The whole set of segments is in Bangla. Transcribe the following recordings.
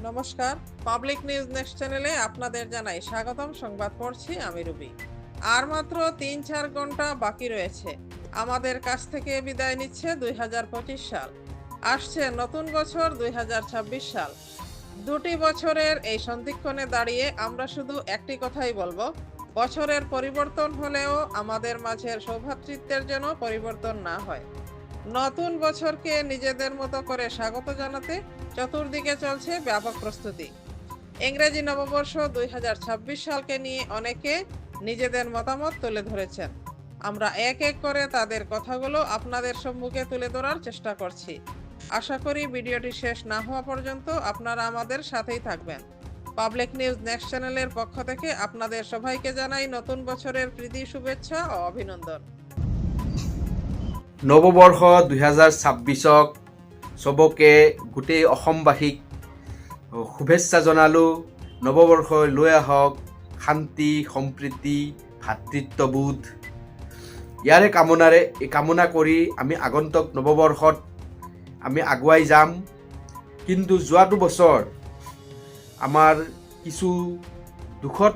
নমস্কার, পাবলিক নিউজ নেক্সট চ্যানেলে আপনাদের জানাই স্বাগতম। সংবাদ পড়ছি আমি রুবি। আর মাত্র ৩-৪ ঘন্টা বাকি রয়েছে। আমাদের কাছ থেকে বিদায় নিচ্ছে ২০২৫ সাল। আসছে নতুন বছর ২০২৬ সাল। দুটি বছরের এই সন্ধিক্ষণে দাঁড়িয়ে আমরা শুধু একটি কথাই বলবো, বছরের পরিবর্তন হলেও আমাদের মাঝের সৌভ্রাতৃত্বের যেন পরিবর্তন না হয়। নতুন বছরকে নিজেদের মতো করে স্বাগত জানাতে চতুর্দিকে চলছে ব্যাপক প্রস্তুতি। ইংরেজি নববর্ষ ২০২৬ সালকে নিয়ে অনেকে নিজেদের মতামত তুলে ধরেছেন। আমরা এক এক করে তাদের কথাগুলো আপনাদের সম্মুখে তুলে ধরার চেষ্টা করছি। আশা করি ভিডিওটি শেষ না হওয়া পর্যন্ত আপনারা আমাদের সাথেই থাকবেন। পাবলিক নিউজ নেক্সট চ্যানেলের পক্ষ থেকে আপনাদের সবাইকে জানাই নতুন বছরের প্রীতি, শুভেচ্ছা ও অভিনন্দন। নৱবৰ্ষ 2026ক চবকে গোটেই অসমবাসীক শুভেচ্ছা জনালোঁ। নৱবৰ্ষ লৈ আহক শান্তি, সম্প্ৰীতি, ভাতৃত্ববোধ। ইয়াৰে কামনা কৰি আমি আগন্তুক নৱবৰ্ষত আমি আগুৱাই যাম। কিন্তু যোৱাটো বছৰ আমাৰ কিছু দুখত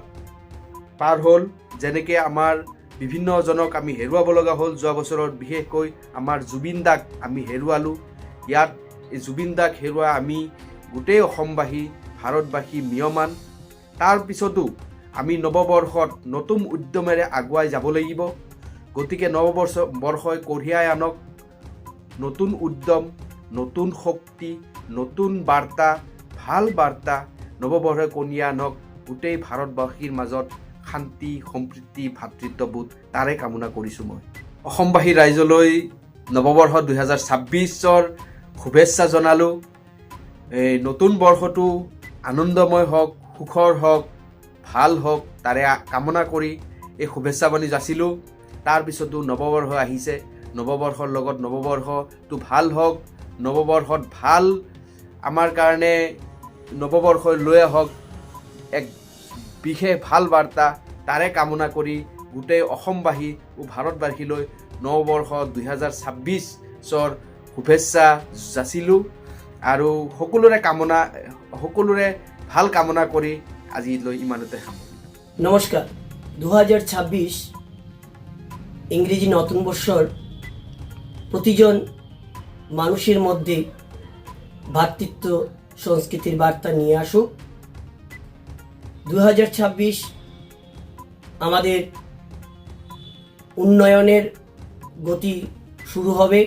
পাৰ হ'ল। যেনেকৈ আমাৰ বিভিন্নজনক আমি হেৰুৱাব লগা হ'ল। যোৱা বছৰত বিশেষকৈ আমাৰ জুবিন দাক আমি হেৰুৱালোঁ। ইয়াত এই জুবিন দাক হেৰুৱা আমি গোটেই অসমবাসী, ভাৰতবাসী ম্ৰিয়মান। তাৰ পিছতো আমি নৱবৰ্ষত নতুন উদ্যমেৰে আগুৱাই যাব লাগিব। গতিকে নৱবৰ্ষই কঢ়িয়াই আনক নতুন উদ্যম, নতুন শক্তি, নতুন বাৰ্তা, ভাল বাৰ্তা। নৱবৰ্ষই কঢ়িয়াই আনক গোটেই ভাৰতবাসীৰ মাজত শান্তি, সম্প্ৰীতি, ভাতৃত্ববোধ, তাৰে কামনা কৰিছোঁ মই। অসমবাসী ৰাইজলৈ নৱবৰ্ষ 2026ৰ শুভেচ্ছা জনালোঁ। এই নতুন বৰ্ষটো আনন্দময় হওক, সুখৰ হওক, ভাল হওক, তাৰে কামনা কৰি এই শুভেচ্ছাবাণী যাচিলোঁ। তাৰপিছতো নৱবৰ্ষ আহিছে। নৱবৰ্ষৰ লগত নৱবৰ্ষটো ভাল হওক। নৱবৰ্ষত ভাল আমাৰ কাৰণে নৱবৰ্ষই লৈ আহক এক বিশেষ ভাল বাৰ্তা, তাৰে কামনা কৰি গোটেই অসমবাসী ও ভাৰতবাসীলৈ নৱবৰ্ষ 2026ৰ শুভেচ্ছা যাচিলোঁ। আৰু সকলোৰে ভাল কামনা কৰি আজিলৈ ইমানতে সামৰিলোঁ। নমস্কার। 2026 ইংরেজি নতুন বৎসর প্রতিজন মানুষের মধ্যে ভ্রাতৃত্ব সংস্কৃতির বার্তা নিয়ে আসুক। 2026 আমাদের উন্নয়নের গতি শুরু হবে,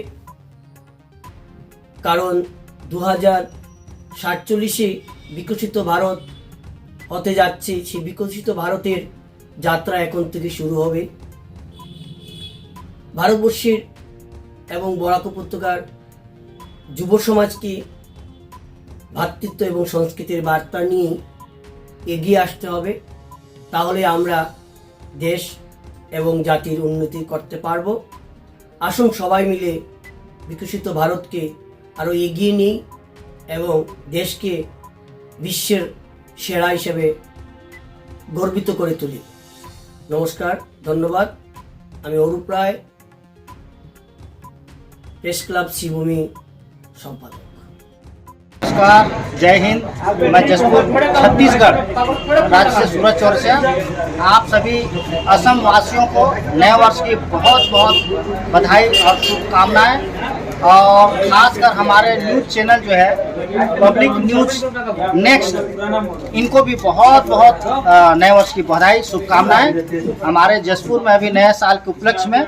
কারণ 2047 বিকশিত ভারত হতে যাচ্ছে। সেই বিকশিত ভারতের যাত্রা এখন থেকে শুরু হবে। ভারতবর্ষের এবং বরাক উপত্যকার যুব সমাজকে ভ্রাতৃত্ব এবং সংস্কৃতির বার্তা নিয়ে এগিয়ে আসতে হবে। তাহলে আমরা দেশ এবং জাতির উন্নতি করতে পারব। আসুন সবাই মিলে বিকশিত ভারতকে আরও এগিয়ে নিই এবং দেশকে বিশ্বের সেরা হিসেবে গর্বিত করে তুলি। নমস্কার, ধন্যবাদ। আমি অরূপ রায়, প্রেস ক্লাব শ্রীভূমি সম্পাদক। नमस्कार, जय हिंद। मैं जसपुर छत्तीसगढ़ राज्य से सूरज चौरसिया आप सभी असम वासियों को नए वर्ष की बहुत बहुत बधाई और शुभकामनाएं। और खासकर हमारे न्यूज़ चैनल जो है पब्लिक न्यूज़ नेक्स्ट, इनको भी बहुत बहुत नए वर्ष की बधाई, शुभकामनाएं। हमारे जसपुर में अभी नए साल के उपलक्ष्य में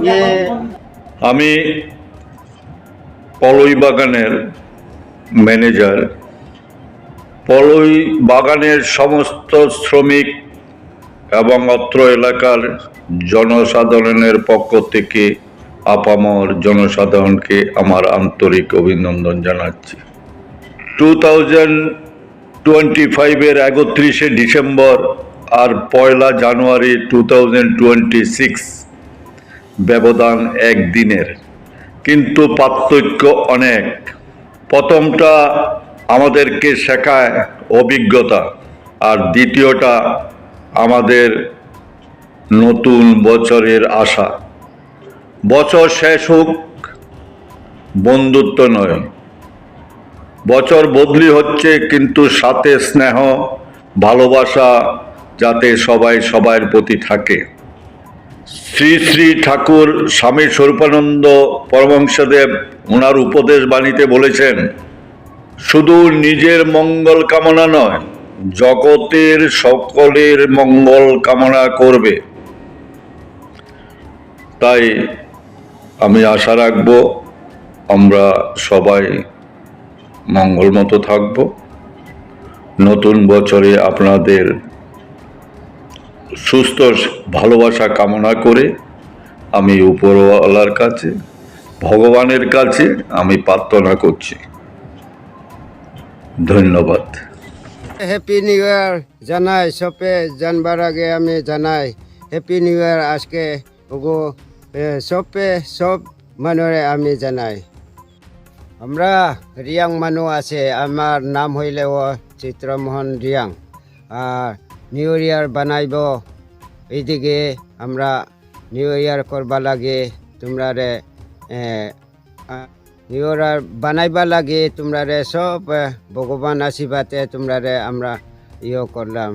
ये আমি পলই বাগানের ম্যানেজার। পলই বাগানের সমস্ত শ্রমিক এবং অত্র এলাকার জনসাধারণের পক্ষ থেকে আপামর জনসাধারণকে আমার আন্তরিক অভিনন্দন জানাচ্ছি। 2025-এর 31শে ডিসেম্বর আর 1 জানুয়ারি 2026 ব্যবধান একদিনের, কিন্তু পার্থক্য অনেক। প্রথমটা আমাদেরকে শেখায় অভিজ্ঞতা, আর দ্বিতীয়টা আমাদের নতুন বছরের আশা। বছর শেষ হোক, বন্ধুত্ব নয়, বছর বদলি হচ্ছে, কিন্তু সাথে স্নেহ ভালোবাসা যাতে সবাই সবার প্রতি থাকে। শ্রী শ্রী ঠাকুর স্বামী স্বরূপানন্দ পরমহংসদেব ওনার উপদেশ বাণীতে বলেছেন, শুধু নিজের মঙ্গল কামনা নয়, জগতের সকলের মঙ্গল কামনা করবে। তাই আমি আশা রাখব আমরা সবাই মঙ্গলমতো থাকব। নতুন বছরে আপনাদের সুস্থ ভালোবাসা কামনা করে আমি উপরওয়ালার কাছে, ভগবানের কাছে আমি প্রার্থনা করছি। ধন্যবাদ। হ্যাপি নিউ ইয়ার জানাই, সবে জানবার আগে আমি জানাই হ্যাপি নিউ ইয়ার। আজকে ওগো সবে সব মানুষে আমি জানাই। আমরা রিয়াং মানুষ আছে, আমার নাম হইলে ও চিত্রমোহন রিয়াং। আর নিউ ইয়ার বানাইব, এইদিকে আমরা নিউ ইয়ার করবা লাগে। তোমরা নিউ ইয়ার বানাইবা লাগে, তোমরা সব ভগবান আশীর্বাদে তোমরা আমরা করলাম।